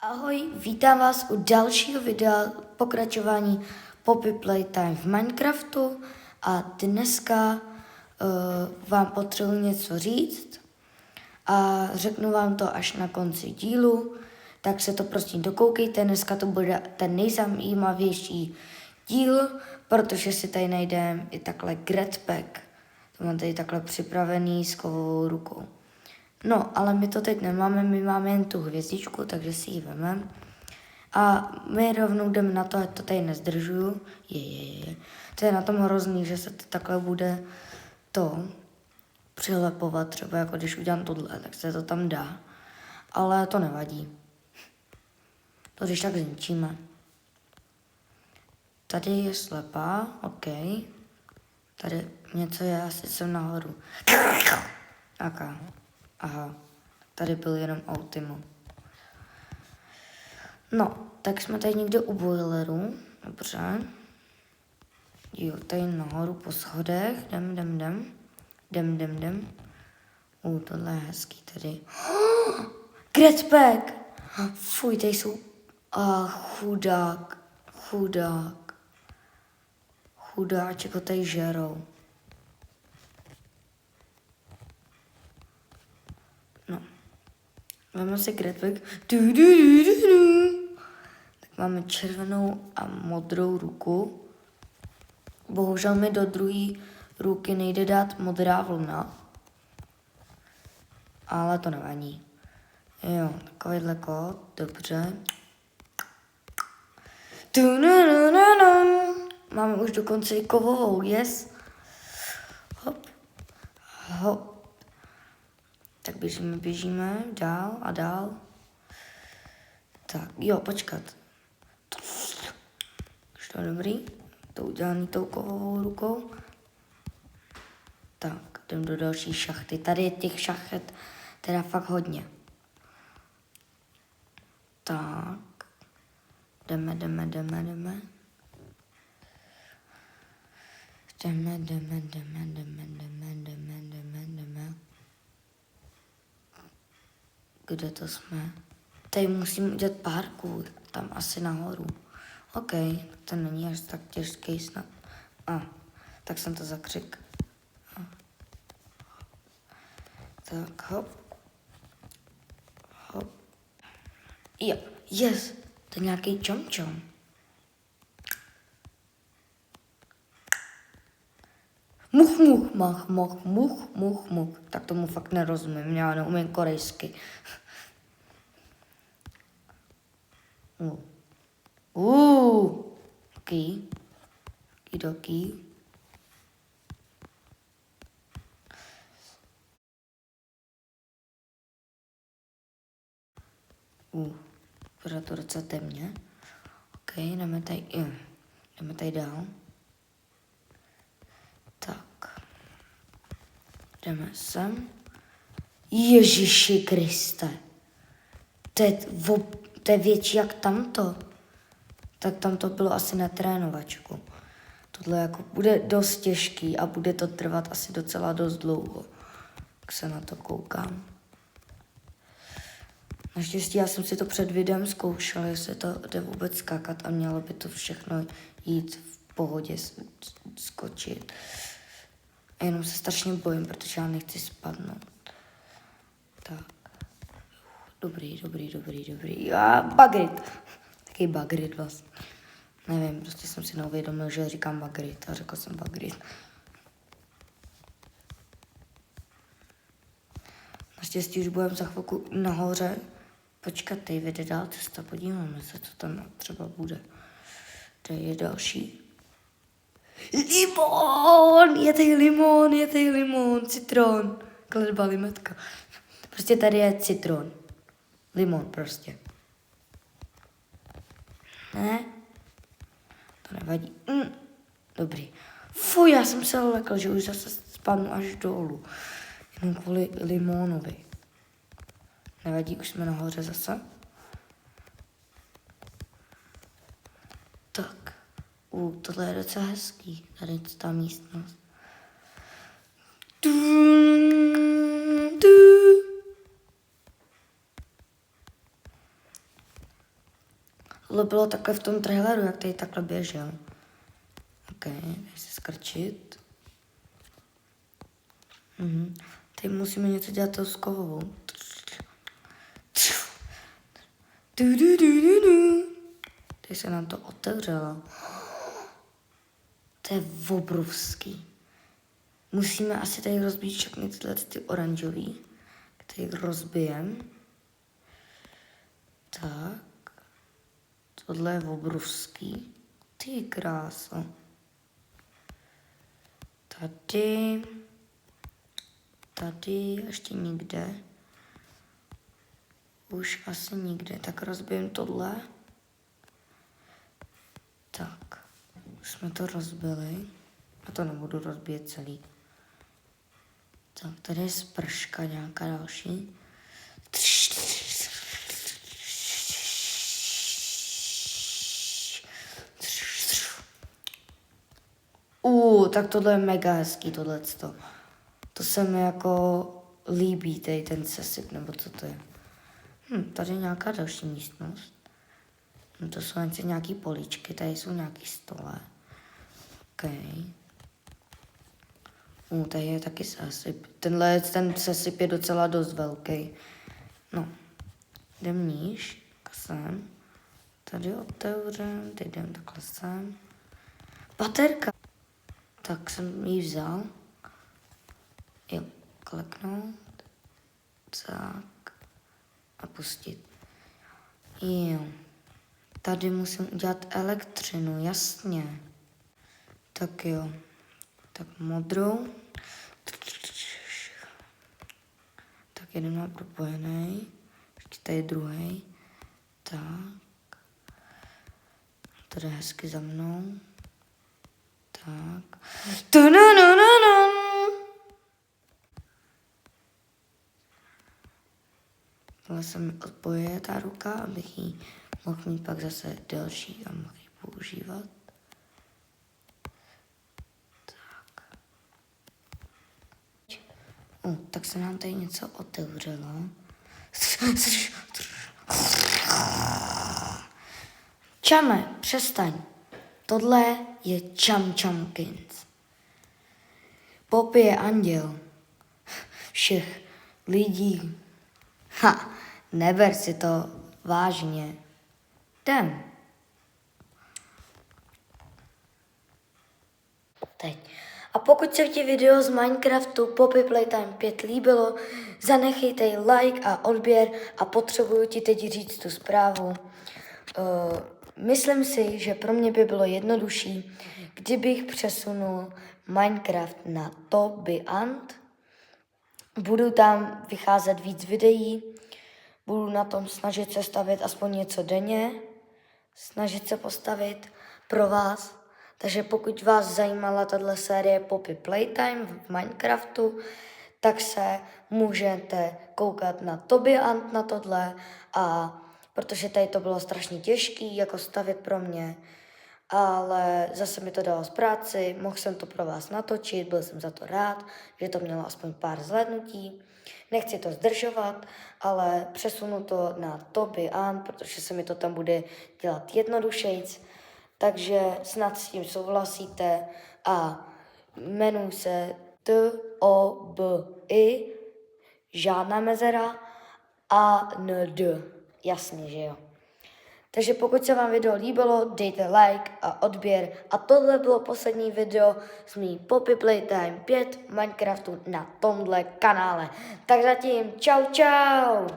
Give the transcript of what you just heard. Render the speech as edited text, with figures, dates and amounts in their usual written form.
Ahoj, vítám vás u dalšího videa pokračování Poppy Playtime v Minecraftu a dneska vám potřebuji něco říct a řeknu vám to až na konci dílu, tak se to prosím dokoukejte, dneska to bude ten nejzajímavější díl, protože si tady najdeme i takhle Gretpack, to mám tady takhle připravený s kovovou rukou. No, ale my to teď nemáme, my máme jen tu hvězdičku, takže si ji vememe. A my rovnou jdeme na to, ať to tady nezdržuju. To je na tom hrozný, že se to takhle bude to přilepovat, třeba jako když udělám tohle, tak se to tam dá. Ale to nevadí. To když tak zničíme. Tady je slepá, OK. Tady něco je, asi jsem nahoru. Aha, tady byl jenom Ultimo. No, tak jsme tady někde u boileru, dobře. Jo, tady nahoru po schodech, jdem. Tohle je hezký tady. Gretpack! Fuj, tady jsou, chudáček ho tady žerou. No, máme si Gretpack. Tak máme červenou a modrou ruku. Bohužel mi do druhé ruky nejde dát modrá vlna. Ale to nevadí. Jo, takovýhle kód, dobře. Máme už dokonce i kovovou, yes. Hop. Tak běžíme, dál a dál. Tak, jo, počkat. Už to dobrý. To udělaný tou kovovou rukou. Tak, jdem do další šachty. Tady je těch šachet teda fakt hodně. Tak. Jdeme. Kde to jsme? Tady musím udělat parkour, tam asi nahoru. OK, to není až tak těžký snad. Tak jsem to zakřik. Tak, hop. Jo, yes, to je nějaký čomčom. Much. Tak tomu fakt nerozumím, já neumím korejsky. Okidoki. Pořád to docela temně. OK, jdeme tady dál. Tak. Jdeme sem. Ježiši Kriste. To je větší jak tamto. Tak tam to bylo asi na trénovačku. Tohle jako bude dost těžký a bude to trvat asi docela dost dlouho. Tak se na to koukám. Naštěstí já jsem si to před videem zkoušel, jestli to jde vůbec skákat a mělo by to všechno jít v pohodě, skočit. A jenom se strašně bojím, protože já nechci spadnout. Tak. Dobrý. Bagrit. Taký bagrit vlastně. Nevím, prostě jsem si neuvědomil, že říkám bagrit a řekl jsem bagrit. Naštěstí už budeme za chvilku nahoře. Počkat, tady vede dál cesta, podíváme se, co tam třeba bude. Tady je další. Limon! Je tady limon, citron. Kledba, limetka. Prostě tady je citron. Limon prostě. Ne? To nevadí. Dobrý. Fuj, já jsem se lekl, že už zase spadnu až dolů. Jenom kvůli limonovi. Nevadí, už jsme nahoře zase. Tak. Tohle je docela hezký. Tady ta místnost. Tohle bylo takhle v tom traileru, jak tady takhle běžel. OK, tady se skrčit. Teď musíme něco dělat tou skovou. Teď se nám to otevřelo. To je obrovský. Musíme asi tady rozbít všechny tyhle ty oranžový, který rozbijem. Tak. Tohle je obrovský. Ty kráso. Tady ještě nikde. Už asi nikde. Tak rozbijem tohle. Tak. Už jsme to rozbili. A to nebudu rozbíjet celý. Tak, tady je sprška nějaká další. Tak tohle je mega hezký, tohleto. To se mi jako líbí, tady ten sesyp, nebo co to je. Tady je nějaká další místnost. No to jsou nějaký políčky, tady jsou nějaký stole. OK. Tady je taky sesyp. Ten sesyp je docela dost velký. No, jdem níž, sem. Tady otevřem, teď jdem takhle sem. Baterka. Tak jsem ji vzal. Jo, kleknout. Tak. A pustit. Jo. Tady musím udělat elektřinu, jasně. Tak jo. Tak modrou. Tak jeden má propojený. Ještě tady druhý. Tak. Tady je hezky za mnou. Tak. Tohle se mi odpojuje ta ruka, abych ji mohl mít pak zase delší a mohl ji používat. Tak. Tak se nám tady něco otevřelo. Čame, přestaň. Tohle je Chum Chumkins. Poppy je anděl všech lidí. Neber si to vážně. Jdem. Teď. A pokud se ti video z Minecraftu Poppy Playtime 5 líbilo, zanechejte like a odběr a potřebuju ti teď říct tu zprávu. Myslím si, že pro mě by bylo jednodušší, kdybych přesunul Minecraft na Toby Ant. Budu tam vycházet víc videí, budu na tom snažit se stavět aspoň něco denně, snažit se postavit pro vás. Takže pokud vás zajímala tato série Poppy Playtime v Minecraftu, tak se můžete koukat na Toby Ant na tohle, a protože tady to bylo strašně těžký jako stavět pro mě, ale zase mi to dalo z práci, mohl jsem to pro vás natočit, byl jsem za to rád, že to mělo aspoň pár zhlédnutí. Nechci to zdržovat, ale přesunu to na Toby Ant, protože se mi to tam bude dělat jednodušejc, takže snad s tím souhlasíte a jmenuji se Toby, žádná mezera a nd. Jasně, že jo. Takže pokud se vám video líbilo, dejte like a odběr. A tohle bylo poslední video z mý Poppy Playtime 5 Minecraftu na tomhle kanále. Tak zatím čau čau!